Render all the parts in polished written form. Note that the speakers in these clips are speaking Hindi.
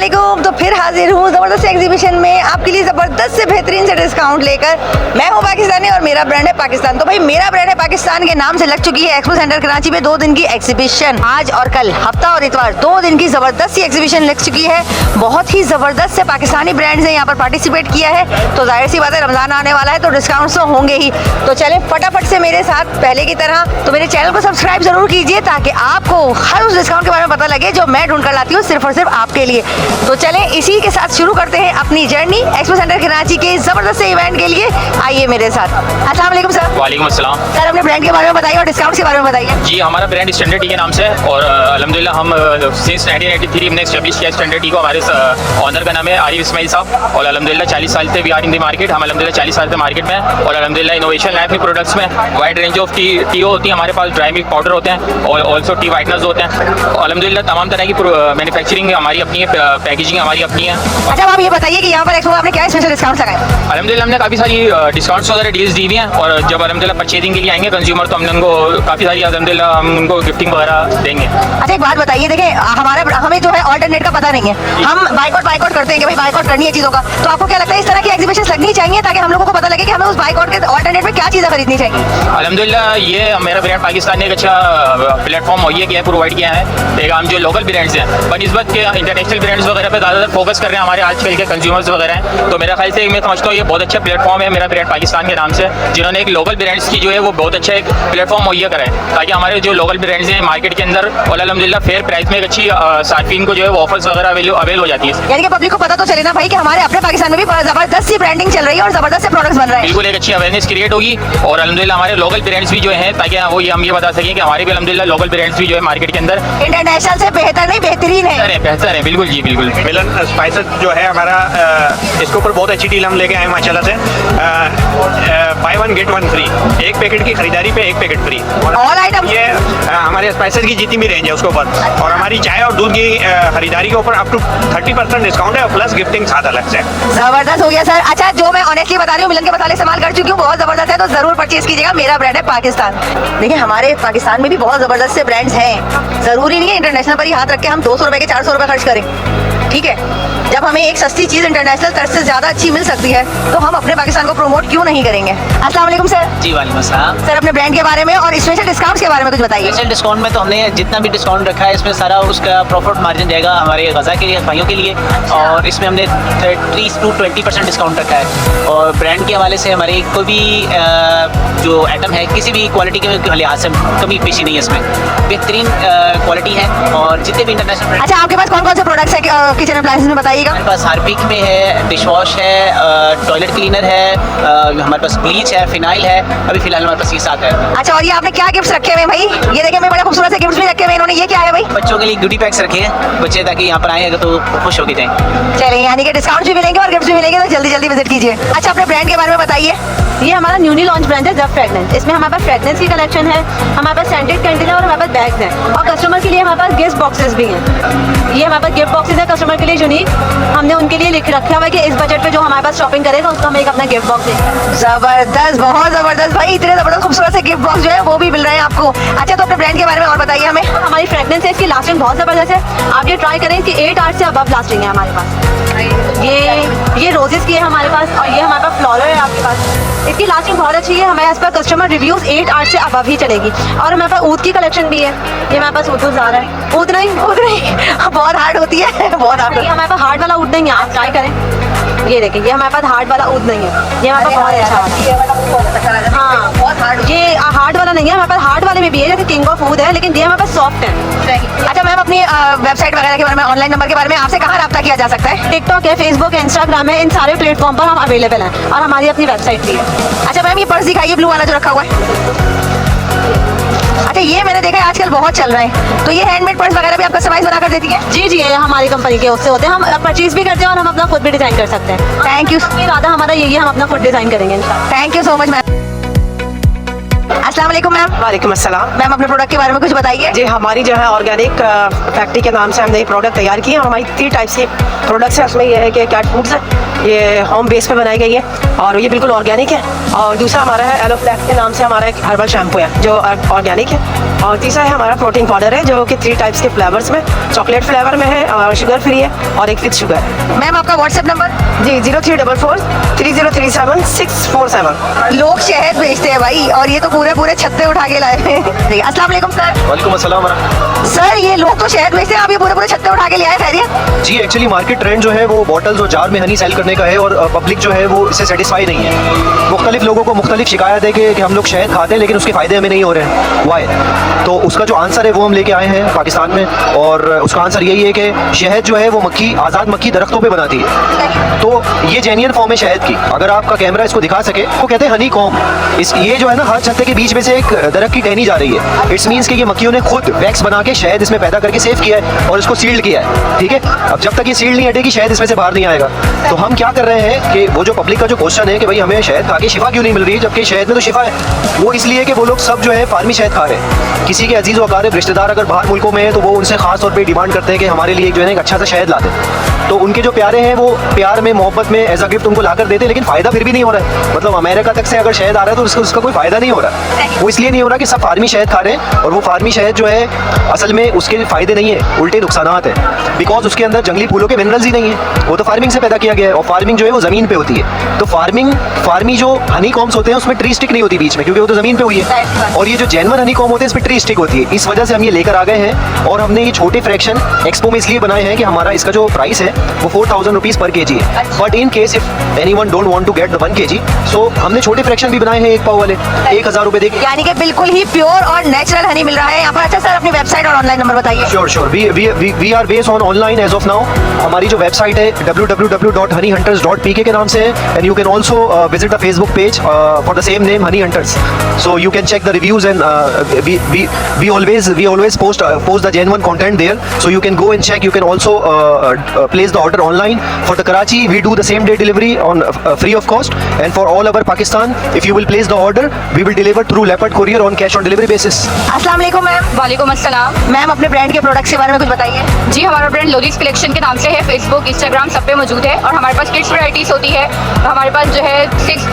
वालेकुम। तो फिर हाजिर हूँ ज़बरदस्त एग्जीबिशन में आपके लिए ज़बरदस्त से बेहतरीन से डिस्काउंट लेकर। मैं हूँ पाकिस्तानी और मेरा ब्रांड है पाकिस्तान। तो भाई मेरा ब्रांड है पाकिस्तान के नाम से लग चुकी है एक्सपो सेंटर कराची में 2 दिन की एग्जीबिशन। आज और कल हफ्ता और इतवार 2 दिन की ज़बरदस्त सी एग्जीबिशन लग चुकी है। बहुत ही ज़बरदस्त से पाकिस्तानी ब्रांड्स ने यहाँ पर पार्टिसिपेट किया है। तो जाहिर सी बात है रमज़ान आने वाला है तो डिस्काउंट्स तो होंगे ही। तो चलें फटाफट से मेरे साथ पहले की तरह तो मेरे चैनल को सब्सक्राइब जरूर कीजिए ताकि आपको हर उस डिस्काउंट के बारे में पता लगे जो मैं ढूंढ कर लाती हूँ सिर्फ और सिर्फ आपके लिए। तो चलें इसी के साथ शुरू करते हैं अपनी जर्नी एक्सपो सेंटर कराची के ज़बरदस्त से इवेंट के लिए। आइए मेरे साथ। अस्सलाम वालेकुम सर। वालेकुम अस्सलाम। सर अपने ब्रांड के बारे में बताइए और डिस्काउंट के बारे में बताइए। जी हमारा ब्रांड स्टैंडर्ड टी के नाम से है और अल्हम्दुलिल्लाह हम सिंस 1983 हमने एस्टेब्लिश किया स्टैंडर्ड टी को। हमारे ऑनर का नाम है आरिफ इस्माइल साहब और अल्हम्दुलिल्लाह 40 साल से we are in the market. हम अल्हम्दुलिल्लाह 40 साल से मार्केट में हैं और अल्हम्दुलिल्लाह इनोवेशन लाइफ में प्रोडक्ट्स में वाइड रेंज ऑफ टी होती है हमारे पास। ड्राई मिल्क पाउडर होते हैं और ऑल्सो टी वाइटनर्स होते हैं। अल्हम्दुलिल्लाह तमाम तरह की मैन्युफैक्चरिंग हमारी अपनी है, पैकेजिंग हमारी अपनी है। अच्छा आप ये बताइए कि यहाँ पर एक्सपो में आपने क्या स्पेशल डिस्काउंट लगाए? अल्हम्दुलिल्लाह हमने काफ़ी सारी डिस्काउंट्स वगैरह डील्स दी हुई हैं और जब अल्हम्दुलिल्लाह परचेजिंग के लिए आएंगे कंज्यूमर तो हमने उनको काफ़ी सारी अल्हम्दुलिल्लाह हम उनको गिफ्टिंग वगैरह देंगे। अच्छा एक बात बताइए, देखिए हमें जो है ऑल्टरनेट का पता नहीं है। हम बाइकआउट करते हैं कि भाई बाइकआउट करनी है चीज़ों का। तो आपको क्या लगता है इस तरह की एग्जीबिशन लगनी चाहिए ताकि हम लोगों को पता लगे कि हमें उस बाइकआउट के ऑल्टरनेट में क्या चीज़ें खरीदनी चाहिए? अल्हम्दुलिल्लाह ये मेरा ब्रांड पाकिस्तान ने एक अच्छा प्लेटफॉर्म मुहैया किया है, प्रोवाइड किया है। एक हम जो लोकल ब्रांड्स हैं बनिस्बत के इंटरनेशनल ब्रांड्स वगैरह पे ज़्यादातर फोकस कर रहे हैं हमारे आजकल के कंज्यूमर्स वगैरह हैं। तो मेरा ख्याल से मैं समझता हूँ ये बहुत अच्छा प्लेटफॉर्म है मेरा ब्रांड पाकिस्तान के नाम से, जिन्होंने एक लोकल ब्रांड्स की जो है वो बहुत अच्छा एक प्लेटफॉर्म मुहैया करा है ताकि हमारे जो लोकल ब्रांड्स हैं मार्केट के अंदर और अल्हम्दुलिल्लाह फेयर प्राइस में एक अच्छी सार्फिन को जो है वो ऑफर्स वगैरह अवेल हो जाती है। यानी कि पब्लिक को पता तो चले ना भाई कि हमारे अपने पाकिस्तान में भी ज़बरदस्त सी ब्रांडिंग चल रही है और ज़बरदस्त से प्रोडक्ट्स बन रहे हैं। बिल्कुल एक अच्छी अवेयरनेस क्रिएट होगी और अल्हम्दुलिल्लाह हमारे लोकल ब्रांड्स भी जो हैं ताकि वो ये हम ये बता सकें कि हमारे भी अल्हम्दुलिल्लाह लोकल ब्रांड्स भी जो है मार्केट के अंदर इंटरनेशनल से बेहतर नहीं बेहतरीन है। बेहतर है। बिल्कुल जी बिल्कुल। मिलन स्पाइसेस जो है हमारा इसके ऊपर बहुत अच्छी डील हम लेके आए माशाल्लाह से। बाय 1 गेट 1 फ्री, एक पैकेट की खरीदारी पे एक पैकेट फ्री। ऑल आइटम ये हमारे स्पाइसेस की जितनी भी रेंज है उसके ऊपर और हमारी चाय और दूध की खरीदारी के ऊपर अप टू 30% डिस्काउंट है और प्लस गिफ्टिंग साथ अलग से। जबरदस्त हो गया सर। अच्छा जो मैं ऑनेस्टली बता रही हूँ मिलन के मसाले इस्तेमाल कर चुकी हूँ, बहुत जबरदस्त है। तो जरूर परचेज कीजिएगा, मेरा ब्रांड है पाकिस्तान। देखिए हमारे पाकिस्तान में भी बहुत जबरदस्त से ब्रांड्स हैं। जरूरी नहीं है इंटरनेशनल पर ही हाथ रख के हम 200 रुपए के 400 रुपए खर्च करें, ठीक है। जब हमें एक सस्ती चीज इंटरनेशनल तरह से ज्यादा अच्छी मिल सकती है तो हम अपने पाकिस्तान को प्रमोट क्यों नहीं करेंगे? अस्सलाम वालेकुम सर। जी वालेकुम अस्सलाम। सर अपने ब्रांड के बारे में और स्पेशल डिस्काउंट्स के बारे में कुछ बताइए। स्पेशल डिस्काउंट में तो हमने जितना भी डिस्काउंट रखा है इसमें सारा उसका प्रॉफिट मार्जिन जाएगा हमारे गज़ा के लिए, भाइयों के लिए। और इसमें हमने 30 to 20% डिस्काउंट रखा है और ब्रांड के हवाले से हमारे कोई भी जो आइटम है किसी भी क्वालिटी के लिहाज से कमी पेशी नहीं है। इसमें बेहतरीन क्वालिटी है और जितने भी इंटरनेशनल। अच्छा आपके पास कौन कौन से प्रोडक्ट्स है किचन अप्लायंसेस में बताइएगा। हमारे पास हार्पिक में है, डिश वॉश है, टॉयलेट क्लीनर है, हमारे पास ब्लीच है, फिनाइल है। अभी फिलहाल हमारे पास ये साथ है। अच्छा और ये आपने क्या गिफ्ट्स रखे हुए हैं भाई? ये देखिए मैं बड़े खूबसूरत से गिफ्ट्स भी रखे हुए हैं इन्होंने। ये क्या है भाई? बच्चों के लिए गुडी पैक्स रखे हैं बच्चे ताकि यहाँ पर आएंगे तो खुश होके जाएं। चलिए यानी कि डिस्काउंट भी मिलेंगे और गिफ्ट्स भी मिलेंगे तो जल्दी जल्दी विजिट कीजिए। अच्छा अपने ब्रांड के बारे में बताइए। ये हमारा न्यूली लॉन्च ब्रांड है द फ्रेगनेंस। इसमें हमारे पास फ्रेगनेंस की कलेक्शन है, हमारे पास सेंटेड कैंडल है और हमारे पास बैग्स हैं और कस्टमर के लिए हमारे पास गिफ्ट बॉक्सेस भी हैं। ये हमारे पास गिफ्ट बॉक्सेस है कस्टमर के लिए यूनिक। हमने उनके लिए लिख रखा हुआ है कि इस बजट पे जो हमारे पास शॉपिंग करेगा उसको हम एक अपना गिफ्ट बॉक्स देंगे। जबरदस्त, बहुत जबरदस्त भाई। इतने जबरदस्त खूबसूरत से गिफ्ट बॉक्स जो है वो भी मिल रहे हैं आपको। अच्छा तो अपने ब्रांड के बारे में और बताइए हमें। हमारी फ्रेगनेंस है, इसकी लास्टिंग बहुत ज़बरदस्त है। आप ये ट्राई करें कि 8 आवर्स से अबव लास्टिंग है हमारे पास। ये रोजेस की है हमारे पास और ये हमारे पास फ्लोरल है आपके पास। इसकी लास्टिंग बहुत अच्छी है। हमारे पास कस्टमर रिव्यूज 8 आवर्स से अबव ही चलेगी। और हमारे पास ऊद की कलेक्शन भी है। ये हमारे पास ऊद आ रहा है। ऊद नहीं बहुत हार्ड होती है, बहुत हार्ड। हमारे पास हार्ड वाला ऊद नहीं है, आप ट्राई करें। ये देखिए ये हमारे पास हार्ड वाला ऊद नहीं है, ये हमारे पास बहुत अच्छा है। हाँ ये हार्ड वाला नहीं है, हमारे पास हार्ड वाले में भी है जैसे किंग ऑफ ऊद है, लेकिन ये हमारे पास सॉफ्ट है। अच्छा मैम अपनी वेबसाइट वगैरह के बारे में, ऑनलाइन नंबर के बारे में आपसे कहाँ रब्ता किया जा सकता है? टिकटॉक है, फेसबुक है, इंस्टाग्राम है, इन सारे प्लेटफॉर्म पर हम अवेलेबल हैं और हमारी अपनी वेबसाइट भी है। अच्छा मैम ये पर्स दिखाइए ब्लू वाला जो रखा हुआ है। अच्छा ये मैंने देखा है आजकल बहुत चल रहा है। तो ये हैंडमेड पर्स वगैरह भी आप कस्टमाइज बना कर देती है? जी ये हमारी कंपनी के उससे होते हैं। हम परचेज भी करते हैं और हम अपना खुद भी डिजाइन कर सकते हैं। Thank you. इरादा हमारा यही है, हम अपना खुद डिजाइन करेंगे। Thank you so much ma'am. अस्सलाम वालेकुम मैम। वालेकुम अस्सलाम। मैम अपने प्रोडक्ट के बारे में कुछ बताइए। जी हमारी जो है ऑर्गेनिक फैक्ट्री के नाम से हमने ये प्रोडक्ट तैयार किए और हमारी 3 टाइप्स के प्रोडक्ट्स हैं। उसमें ये है कि कैट फूड्स है, ये होम बेस पे बनाई गई है और ये बिल्कुल ऑर्गेनिक है। और दूसरा हमारा है एलोफ्लैक्स के नाम से हमारा एक हर्बल शैम्पू है जो ऑर्गेनिक है। और तीसरा है हमारा प्रोटीन पाउडर है जो कि 3 टाइप्स के फ्लेवर्स में, चॉकलेट फ्लेवर में है और शुगर फ्री है और एक विद शुगर है। मैम आपका व्हाट्सएप नंबर? जी 0344 3037 647। लोग शहद बेचते हैं भाई और ये तो पूरे छत्ते उठा के लाए हैं। जी, अस्सलाम वालेकुम सर। वालेकुम अस्सलाम। सर ये लोग तो शहद बेचते हैं, आप ये पूरे छत्ते उठा के ले आए, खैरियत? जी एक्चुअली मार्केट ट्रेंड जो है वो बॉटल्स और जार में हनी सेल करने का है और पब्लिक जो है वो इससे सेटिस्फाई नहीं है। मुख्तलिफ लोगों को मुख्तलिफ शिकायत है कि हम लोग शहद खाते हैं लेकिन उसके फ़ायदे हमें नहीं हो रहे हैं। वाई? तो उसका जो आंसर है वो हम लेके आए हैं पाकिस्तान में और उसका आंसर यही है कि शहद जो है वो मक्खी, आज़ाद मक्खी दरख्तों पे बनाती है। तो ये जेन्युइन फॉर्म है शहद की। अगर आपका कैमरा इसको दिखा सके, वो कहते हैं हनी कॉम। ये जो है ना हर छत्ते के बीच में से एक दरख्त की टहनी जा रही है। इट्स मीन्स कि ये मक्खियों ने खुद वैक्स बना के शहद इसमें पैदा करके सेव किया है और इसको सील्ड किया है। ठीक है, अब जब तक ये सील्ड नहीं हटेगी शहद इसमें से बाहर नहीं आएगा। तो हम क्या कर रहे हैं कि वो जो पब्लिक का जो क्वेश्चन है कि भाई हमें शहद खा के शिफा क्यों नहीं मिल रही है, जबकि शहद में तो शिफा है, वो इसलिए कि वो लोग सब जो है फार्मी शहद खा रहे हैं। किसी के अजीज़ व अकारिब रिश्तेदार अगर बाहर मुल्कों में है तो वो उनसे खास तौर पे डिमांड करते हैं कि हमारे लिए जो है एक अच्छा सा शहद ला दें। तो उनके जो प्यारे हैं वो प्यार में, मोहब्बत में एज अ गिफ्ट उनको लाकर देते हैं, लेकिन फ़ायदा फिर भी नहीं हो रहा है। मतलब अमेरिका तक से अगर शहद आ रहा है तो उसका कोई फ़ायदा नहीं हो रहा। वो इसलिए नहीं हो रहा कि सब फार्मी शहद खा रहे हैं और वो फार्मी शहद जो है असल में उसके फ़ायदे नहीं है, उल्टे नुकसानात हैं। बिकॉज उसके अंदर जंगली फूलों के मिनरल्स ही नहीं है। वो तो फार्मिंग से पैदा किया गया है और फार्मिंग जो है वो ज़मीन पे होती है। तो फार्मी जो हनी कॉम्स होते हैं उसमें ट्री स्टिक नहीं होती बीच में, क्योंकि वो तो ज़मीन पे हुई है। और ये जो जेन्युइन हनी कॉम होते हैं इसमें ट्री स्टिक होती है। इस वजह से हम ये लेकर आ गए हैं और हमने ये छोटे फ्रैक्शन एक्सपो में इसलिए बनाए हैं कि हमारा इसका जो प्राइस है वो 4000 रुपीज़ पर kg है। But in case if anyone don't want to get the 1 kg, so हमने छोटे फ्रैक्शन भी बनाए हैं 1 पाव वाले 1000 रुपए देके। यानी कि बिल्कुल ही प्योर और नेचुरल हनी मिल रहा है यहाँ पर। अच्छा सर अपनी वेबसाइट और ऑनलाइन नंबर बताइए। Sure we are based on online as of now. हमारी जो वेबसाइट है www.honeyhunters.pk के नाम से है and you can also visit the Facebook page for the same name honey hunters. So you can check the reviews and we always post the genuine content there, so you can go and check. You can also place the order online. For the Karachi we do the same day delivery on free of cost, and for all over Pakistan if you will place the order we will deliver through Leopard courier on cash on delivery basis. अस्सलाम वालेकुम मैम। वालेकुम अस्सलाम। मैम अपने ब्रांड के प्रोडक्ट्स के बारे में कुछ बताइए। जी हमारा ब्रांड लोलिक्स कलेक्शन के नाम से है। फेसबुक, इंस्टाग्राम सब पे मौजूद है और हमारे पास किड्स वैराइटीज़ होती है। हमारे पास जो है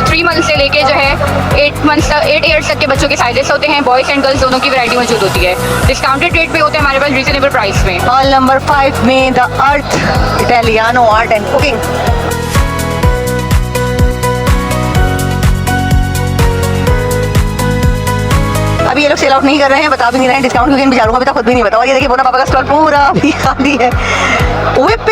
3 मंथ से लेके जो है 8 ईयर्स तक के बच्चों के साइजेस होते हैं। बॉयज़ एंड गर्ल्स दोनों की वैरायटी मौजूद होती है। डिस्काउंटेड रेट पे होते हैं हमारे पास, रीजनेबल प्राइस में। हॉल नंबर 5 में the earth Italiano art and cooking. अभी ये लोग सेल आउट नहीं कर रहे हैं, बता भी नहीं रहे हैं डिस्काउंट, क्योंकि इन बेचारों को अभी तक खुद भी नहीं पता। और ये देखिए बोना पापा का स्टॉल पूरा अभी खाली है। whip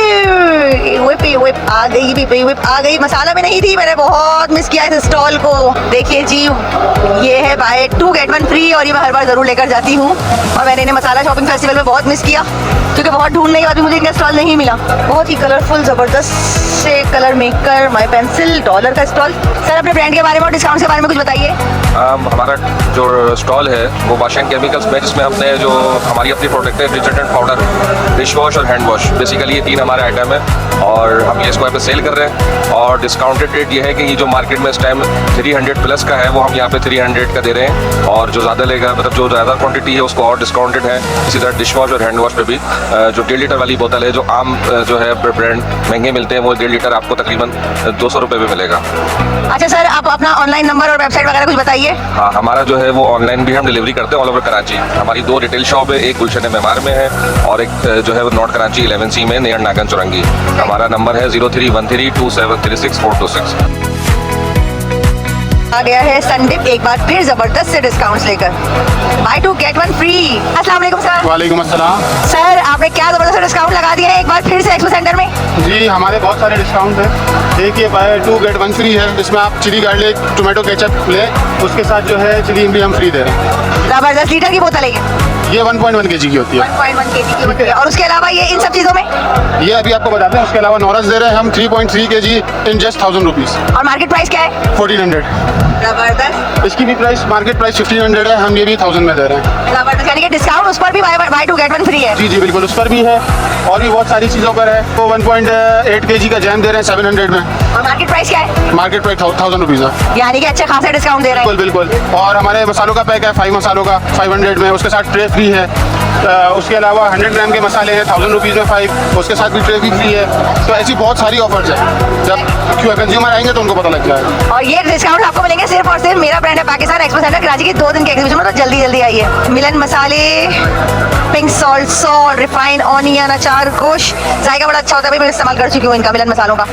आ गई, whip आ गई। मसाला में नहीं थी, मैंने बहुत मिस किया इस स्टॉल को। देखिए जी ये है बाय 2 get 1 फ्री और ये मैं हर बार ज़रूर लेकर जाती हूँ। और मैंने इन्हें मसाला शॉपिंग फेस्टिवल में बहुत मिस किया क्योंकि बहुत ढूंढने के बाद भी मुझे इनका स्टॉल नहीं मिला। बहुत ही कलरफुल ज़बरदस्त से कलर मेकर, माई पेंसिल, डॉलर का स्टॉल। सर अपने ब्रांड के बारे में और डिस्काउंट के बारे में कुछ बताइए। हमारा जो स्टॉल है वो वाशिंग केमिकल्स में, जिसमें हमने जो हमारी अपनी प्रोडक्ट है डिटर्जेंट पाउडर, डिश वॉश और हैंड वॉश, बेसिकली ये 3 हमारे आइटम है और हम ये इसको यहाँ पे सेल कर रहे हैं। और डिस्काउंटेड रेट ये है कि ये जो मार्केट में इस टाइम 300 प्लस का है वो हम यहाँ पे 300 का दे रहे हैं और जो ज़्यादा लेगा, मतलब जो ज़्यादा क्वांटिटी है उसको और डिस्काउंटेड है। इसी तरह डिश वॉश और हैंड वॉश पे भी जो 1.5 लीटर वाली बोतल है, जो आम जो है ब्रांड महंगे मिलते हैं, वो 1.5 लीटर आपको तकरीबन 200 रुपये में मिलेगा। अच्छा सर आप अपना ऑनलाइन नंबर और वेबसाइट वगैरह कुछ बताइए। हाँ, हमारा जो है वो ऑनलाइन भी हम डिलीवरी करते हैं ऑल ओवर कराची। हमारी 2 रिटेल शॉप है, एक गुलशन मेमार में है और एक जो है वो नॉर्थ कराची 11C में नियर नागन चौरंगी। हमारा नंबर है 03132736 आ गया है संदीप एक बार फिर जबरदस्त से डिस्काउंट्स लेकर। Buy 2 get 1 free. अस्सलाम वालेकुम सर। वालेकुम अस्सलाम। सर आपने क्या जबरदस्त डिस्काउंट लगा दिया है एक बार फिर से एक्सपो सेंटर में। जी हमारे बहुत सारे डिस्काउंट हैं। एक ये बाय 2 get 1 फ्री है, जिसमें आप चिली गार्लिक टोमेटो केचप लें, उसके साथ जो है चिली इमली हम फ्री दे रहे हैं। जबरदस्त। लीटर की बोतल है ये 1.1 kg की होती है। 1.1 kg की होती है। और उसके अलावा ये इन सब चीज़ों में ये अभी आपको बताते हैं। उसके अलावा नॉरस दे रहे हैं हम 3.3 kg इन जस्ट 1000 रुपीज़। और मार्केट प्राइस क्या है? 1400। जबरदस्त। इसकी भी प्राइस मार्केट प्राइस 1500 है, हम ये भी 1000 में दे रहे हैं। जबरदस्त। यानी कि डिस्काउंट उस पर भी बाय 2 get 1 फ्री है। जी बिल्कुल, उस पर भी है और भी बहुत सारी चीज़ों पर है। वो 8 kg का जैम दे रहे हैं 700 में। और मार्केट प्राइस क्या है? मार्केट प्राइस 1000 रुपीज़ है। यानी कि अच्छा खासा डिस्काउंट दे रहे हैं। बिल्कुल बिल्कुल। और हमारे मसालों का पैक है 5 मसालों का 500 में, उसके साथ ट्रे फ्री है। उसके अलावा 100 ग्राम के मसाले हैं 1000 रुपीज़ में 5, उसके साथ भी ट्रे भी फ्री है। तो ऐसी बहुत सारी ऑफर्स है, जब कंज्यूमर आएंगे तो उनको पता लग जाएगा। और ये डिस्काउंट आपको मिलेंगे सिर्फ और सिर्फ मेरा ब्रांड है पाकिस्तान एक्सपो सेंटर कराची की 2 दिन के एग्जीबिशन में। तो जल्दी जल्दी आइए। मिलन मसाले, पिंक सॉल्ट, रिफाइंड ऑनियन, अचार, गोश्त, जायका बड़ा अच्छा होता है भाई, मैं इस्तेमाल कर चुकी हूँ इनका मिलन मसालों का।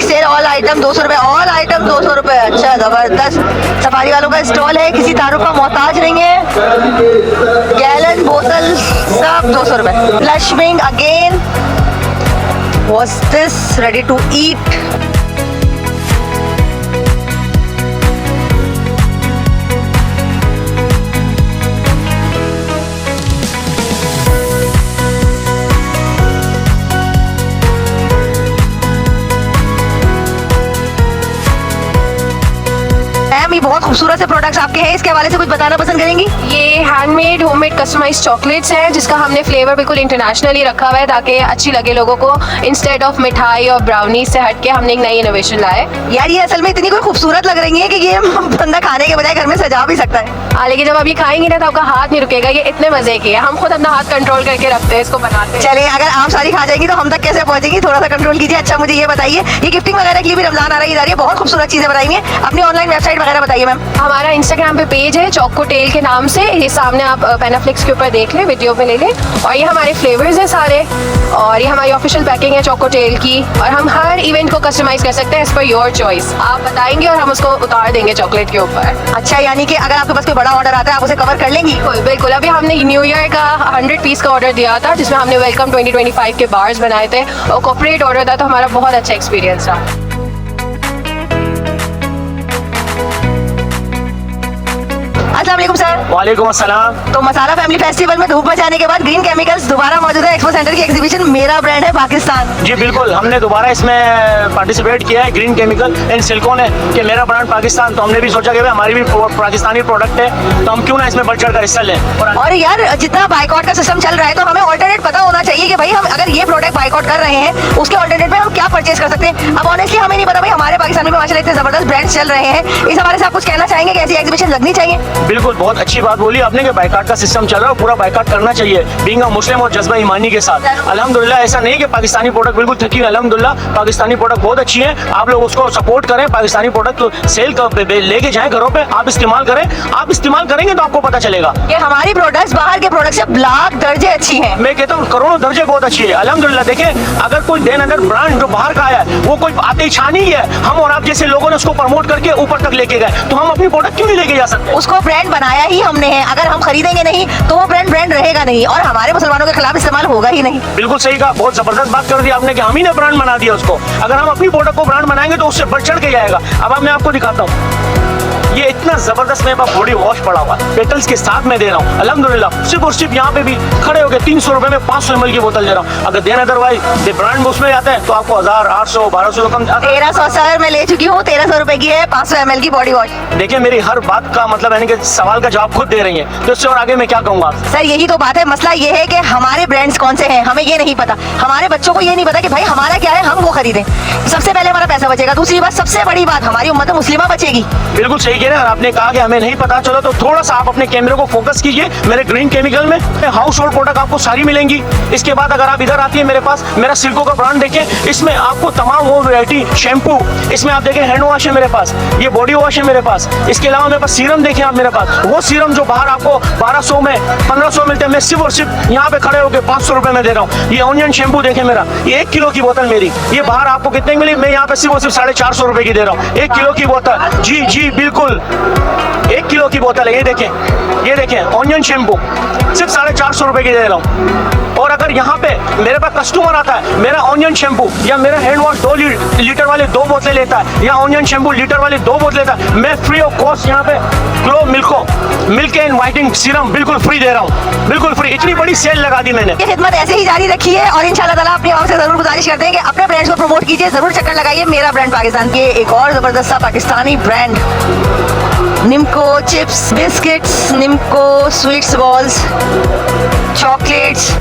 सेल ऑल आइटम 200 रुपए, ऑल आइटम 200 रुपए। अच्छा जबरदस्त। सफारी वालों का स्टॉल है, किसी तारुफ का मोहताज नहीं है। गैलन, बोतल सब 200 रुपए। Flushing again, was this ready to eat? ये बहुत खूबसूरत से प्रोडक्ट्स आपके हैं, इसके हवाले से कुछ बताना पसंद करेंगी? ये हैंडमेड होममेड कस्टमाइज चॉकलेट्स हैं, जिसका हमने फ्लेवर बिल्कुल इंटरनेशनली रखा हुआ है ताकि अच्छी लगे लोगों को। इंस्टेड ऑफ मिठाई और ब्राउनी से हटके हमने एक नई इनोवेशन लाया है। यार ये असल में इतनी कोई खूबसूरत लग रही है कि ये बंदा खाने के बजाय घर में सजा भी सकता है। लेकिन जब आप ये खाएंगे ना तो आपका हाथ नहीं रुकेगा, ये इतने मजे की है। हम खुद अपना हाथ कंट्रोल करके रखते हैं, इसको बनाते हैं। चले, अगर आप सारी खा जाएंगी तो हम तक कैसे पहुंचेगी? थोड़ा सा कंट्रोल कीजिए। अच्छा मुझे ये बताइए, ये गिफ्टिंग वगैरह के लिए भी रमजान आ रही है, बहुत खूबसूरत चीजें बनाई हुई है। अपनी ऑनलाइन वेबसाइट वगैरह बताइए मैम। हमारा इंस्टाग्राम पे पेज है चोकोटेल के नाम से, ये सामने आप पेनाफ्लिक्स के ऊपर देख लें, वीडियो पे ले लें। और ये हमारे फ्लेवर्स हैं सारे, और ये हमारी ऑफिशियल पैकिंग है चोकोटेल की। और हम हर इवेंट को कस्टमाइज कर सकते हैं एज पर योर चॉइस। आप बताएंगे और हम उसको उतार देंगे चॉकलेट के ऊपर। अच्छा, यानी कि अगर आपके पास कोई बड़ा ऑर्डर आता है आप उसे कवर कर लेंगी? बिल्कुल। अभी हमने न्यू ईयर का 100 पीस का ऑर्डर दिया था, जिसमें हमने वेलकम 2025 के बार्स बनाए थे, और कॉर्पोरेट ऑर्डर था, तो हमारा बहुत अच्छा एक्सपीरियंस रहा। अस्सलाम वालेकुम सर। वालेकुम अस्सलाम। तो मसाला फैमिली फेस्टिवल में धूप मचाने के बाद ग्रीन केमिकल्स दोबारा मौजूद है एक्सपो सेंटर की एग्जीबिशन मेरा ब्रांड है पाकिस्तान। जी बिल्कुल, हमने दोबारा इसमें पार्टिसिपेट किया है। ग्रीन केमिकल एंड सिलिकॉन है कि मेरा ब्रांड पाकिस्तान, तो हमने भी सोचा कि भाई हमारी भी पाकिस्तानी प्रोडक्ट है, तो हम क्यों ना इसमें बढ़ चढ़ कर हिस्सा लें। और यार जितना बाइकआउट का सिस्टम चल रहा है तो हमें ऑल्टरनेट पता होना चाहिए कि भाई हम अगर ये प्रोडक्ट बाइकआउट कर रहे हैं उसके ऑल्टरनेट में हम क्या परचेज कर सकते हैं। अब ऑनेस्टली हमें नहीं पता भाई, हमारे पाकिस्तान में माशाल्लाह इतने जबरदस्त ब्रांड्स चल रहे हैं। इस हवाले से आप कुछ कहना चाहेंगे कि ऐसी एग्जीबिशन लगनी चाहिए? बिल्कुल, बहुत अच्छी बात बोली आपने कि बाइकाट का सिस्टम चल रहा है, पूरा बाइकाट करना चाहिए बीइंग अ मुस्लिम और जज्बा ईमानी के साथ। अल्हम्दुलिल्लाह, ऐसा नहीं कि पाकिस्तानी प्रोडक्ट बिल्कुल थकी है। अल्हम्दुलिल्लाह पाकिस्तानी प्रोडक्ट बहुत अच्छी है, आप लोग उसको सपोर्ट करें। पाकिस्तानी प्रोडक्ट सेल लेके जाएं घरों पे, आप इस्तेमाल करें। आप इस्तेमाल करेंगे तो आपको पता चलेगा कि हमारी प्रोडक्ट्स बाहर के प्रोडक्ट से लाख दर्जे अच्छी हैं। मैं कहता हूँ करोड़ों दर्जे बहुत अच्छी है। अल्हम्दुलिल्लाह देखें, अगर कोई देन अगर ब्रांड जो बाहर का है वो कोई आते छा नहीं है, हम और आप जैसे लोगों ने उसको प्रमोट करके ऊपर तक लेके गए, तो हम अपनी प्रोडक्ट क्यों नहीं लेके जा सकते? उसको ब्रांड बनाया ही हमने है, अगर हम खरीदेंगे नहीं तो वो ब्रांड रहेगा नहीं, और हमारे मुसलमानों के खिलाफ इस्तेमाल होगा ही नहीं। बिल्कुल सही कहा, बहुत जबरदस्त बात कर दी आपने कि हम ही ने ब्रांड बना दिया उसको। अगर हम अपनी प्रोडक्ट को ब्रांड बनाएंगे तो उससे बढ़ चढ़ के जाएगा। अब मैं आपको दिखाता हूँ, ये इतना जबरदस्त मेरे पास बॉडी वॉश पड़ा हुआ है, पेटल्स के साथ मैं दे रहा हूँ अल्हम्दुलिल्लाह। सिर्फ और सिर्फ यहाँ पे भी खड़े होकर 300 रुपए में 500 ml की बोतल दे रहा हूँ। अगर देन अदरवाइज ब्रांड उसमें जाते हैं तो आपको 1000, 800, 1200 कम। 1300 सर मैं ले चुकी हूँ, 1300 रुपए की है 500 ml की बॉडी वॉश। देखिए मेरी हर बात का मतलब यानी कि सवाल का जवाब खुद दे रही है, तो इससे और आगे मैं क्या कहूँगा? सर यही तो बात है, मसला ये है कि हमारे ब्रांड्स कौन से हैं हमें ये नहीं पता, हमारे बच्चों को ये नहीं पता कि भाई हमारा क्या है, हम वो खरीदें। सबसे पहले हमारा पैसा बचेगा, दूसरी बात सबसे बड़ी बात हमारी उम्मत मुस्लिमा बचेगी। बिल्कुल सही कह रहे हैं, आपने कहा कि हमें नहीं पता, चलो तो थोड़ा सा आप अपने कैमरे को फोकस कीजिए। मेरे ग्रीन केमिकल में हाउस होल्ड प्रोडक्ट आपको सारी मिलेंगी। इसके बाद अगर आप इधर आती है मेरे पास, मेरा सिल्को का ब्रांड देखें, इसमें आपको तमाम वो वैरायटी शैम्पू, इसमें आप देखें हैंड वॉश है मेरे पास, ये बॉडी वॉश है मेरे पास। इसके अलावा मेरे पास सीरम देखें आप मेरे पास, वो सीरम जो बाहर आपको 1200 में 1500 मिलते हैं, मैं सिर्फ और सिर्फ यहाँ पे खड़े होकर 500 रुपए में दे रहा हूँ। ये ऑनियन शैम्पू देखें मेरा, ये 1 किलो की बोतल मेरी, ये बाहर आपको कितने मिली, मैं यहाँ पे सिर्फ और सिर्फ 450 रुपए की दे रहा हूँ। 1 किलो की बोतल, जी जी बिल्कुल 1 किलो की बोतल है। ये देखें ऑनियन शैम्पू सिर्फ 450 रुपए की दे रहा हूँ। और अगर यहाँ पे मेरे पास कस्टमर आता है, मेरा ऑनियन शैम्पू या मेरा हैंड वॉश 2 लीटर वाले 2 बोतलें लेता है, या ऑनियन शैम्पू लीटर वाले 2 बोतलें लेता है, मैं फ्री ऑफ कॉस्ट यहाँ पे glow milk and whitening serum बिल्कुल फ्री दे रहा हूँ, बिल्कुल फ्री। इतनी बड़ी सेल लगा दी मैंने। ये खिदमत ऐसे ही जारी रखी है, और इंशाल्लाह ताला अपनी आवाम से जरूर गुजारिश करते हैं कि अपने ब्रांड्स को प्रमोट कीजिए, जरूर चक्कर लगाइए मेरा ब्रांड पाकिस्तान। ये एक और जबरदस्त सा Pakistani brand, Nimco chips, biscuits, Nimco sweets balls, chocolates,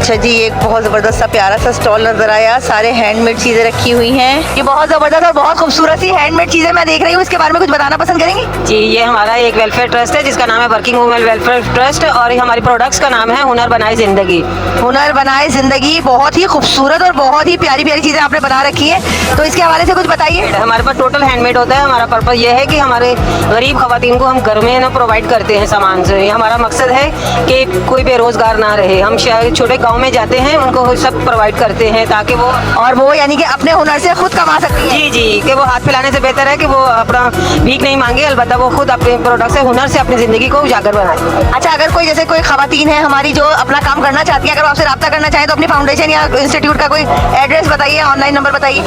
अच्छा जी, एक बहुत ज़बरदस्त सा प्यारा सा स्टॉल नज़र आया, सारे हैंडमेड चीज़ें रखी हुई हैं। ये बहुत ज़बरदस्त और बहुत खूबसूरत सी हैंडमेड चीज़ें मैं देख रही हूँ, इसके बारे में कुछ बताना पसंद करेंगी? जी, ये हमारा एक वेलफेयर ट्रस्ट है जिसका नाम है वर्किंग वुमेन वेलफेयर ट्रस्ट, और ये हमारी प्रोडक्ट्स का नाम है हुनर बनाए ज़िंदगी। हुनर बनाए ज़िंदगी, बहुत ही खूबसूरत और बहुत ही प्यारी प्यारी चीज़ें आपने बना रखी है, तो इसके हवाले से कुछ बताइए। हमारे पास टोटल हैंडमेड होता है। हमारा पर्पज़ ये है कि हमारे गरीब खवातीन को हम घर में ना प्रोवाइड करते हैं सामान से। हमारा मकसद है कि कोई बेरोज़गार ना रहे। हम छोटे गाँव में जाते हैं, उनको सब प्रोवाइड करते हैं ताकि वो, और वो यानी कि अपने हुनर से खुद कमा सकती है। जी जी, कि वो हाथ फैलाने से बेहतर है कि वो अपना भीख नहीं मांगे, अलबत्ता वो खुद अपने प्रोडक्ट से हुनर से अपनी ज़िंदगी को उजागर बनाए। अच्छा, अगर कोई जैसे कोई खवातीन है हमारी जो अपना काम करना चाहती है, अगर वो आपसे रब्ता करना चाहे तो अपनी फाउंडेशन या इंस्टीट्यूट का कोई एड्रेस बताइए, ऑनलाइन नंबर बताइए।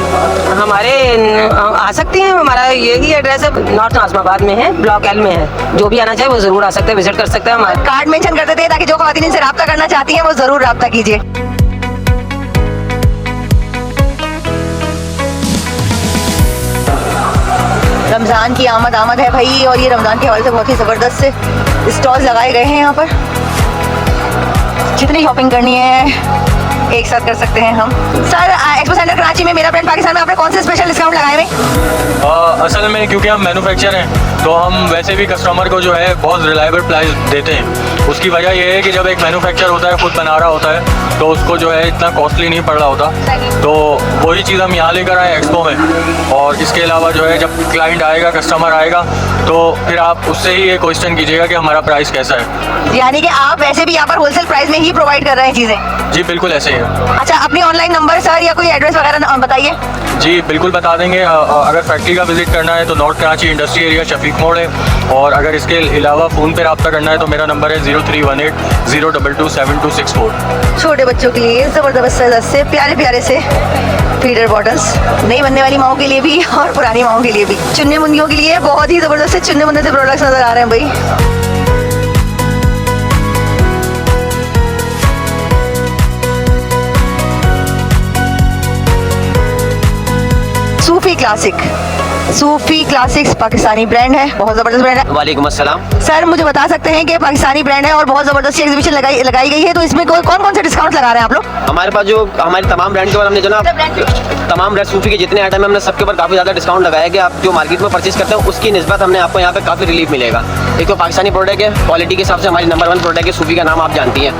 हमारे आ सकती हैं, हमारा यही एड्रेस है, नॉर्थ नाज़िमाबाद में है, ब्लॉक एल में है। जो भी आना चाहे वो ज़रूर आ सकते हैं, विजिट कर सकते हैं। हमारे कार्ड मेंशन कर देते हैं ताकि जो खवातीन इनसे रब्ता करना चाहती हैं वो ज़रूर रब्ता कीजिए। रमज़ान की आमद है भाई, और ये रमज़ान के हवाले से बहुत ही ज़बरदस्त से स्टॉल्स लगाए गए हैं यहाँ पर। जितनी शॉपिंग करनी है एक साथ कर सकते हैं हम। सर, एक्सपो सेंटर कराची में मेरा ब्रांड पाकिस्तान में आपने कौन से स्पेशल डिस्काउंट लगाए हुए? असल में क्योंकि हम मैन्युफैक्चर हैं तो हम वैसे भी कस्टमर को जो है बहुत रिलायबल प्राइस देते हैं। उसकी वजह यह है कि जब एक मैन्युफैक्चर होता है, खुद बना रहा होता है, तो उसको जो है इतना कॉस्टली नहीं पड़ रहा होता। तो वही चीज़ हम यहाँ लेकर आए एक्सपो में। और इसके अलावा जो है जब क्लाइंट आएगा, कस्टमर आएगा, तो फिर आप उससे ही ये क्वेश्चन कीजिएगा कि हमारा प्राइस कैसा है। यानी कि आप वैसे भी यहाँ पर होलसेल प्राइस में ही प्रोवाइड कर रहे हैं चीज़ें? जी बिल्कुल ऐसे ही है। अच्छा, अपनी ऑनलाइन नंबर सर या कोई एड्रेस वगैरह बताइए। जी बिल्कुल बता देंगे। अगर फैक्ट्री का विजिट करना है तो north Karachi industry area Shafiq मोड़ है, और अगर इसके अलावा फ़ोन पे रब्ता करना है तो मेरा नंबर है 0318 022 7264। छोटे बच्चों के लिए ज़बरदस्त से प्यारे प्यारे से फीडर बॉटल्स, नई बनने वाली माओं के लिए भी और पुरानी माओं के लिए भी, चुन्ने मुंदियों के लिए बहुत ही ज़बरदस्त से चुन्ने मुंदे से प्रोडक्ट्स नज़र आ रहे हैं भाई। सूफी क्लासिक्स पाकिस्तानी ब्रांड है, बहुत ज़बरदस्त ब्रांड है। वालेकुम अस्सलाम। सर, मुझे बता सकते हैं कि पाकिस्तानी ब्रांड है और बहुत ज़बरदस्त एग्जीबिशन लगाई गई है, तो इसमें कौन कौन से डिस्काउंट लगा रहे हैं आप लोग? हमारे पास जो हमारे तमाम ब्रांड के ऊपर हमने जो ना तमाम ब्रांड सूफी के जितने आइटम है हमने सबके ऊपर काफ़ी ज़्यादा डिस्काउंट लगाया कि आप जो मार्केट में परचेज करते हैं उसकी निस्बत हमने आपको यहाँ पे काफ़ी रिलीफ मिलेगा। एक तो पाकिस्तानी प्रोडक्ट है, क्वालिटी के हिसाब से हमारी नंबर 1 प्रोडक्ट है। सूफी का नाम आप जानती हैं,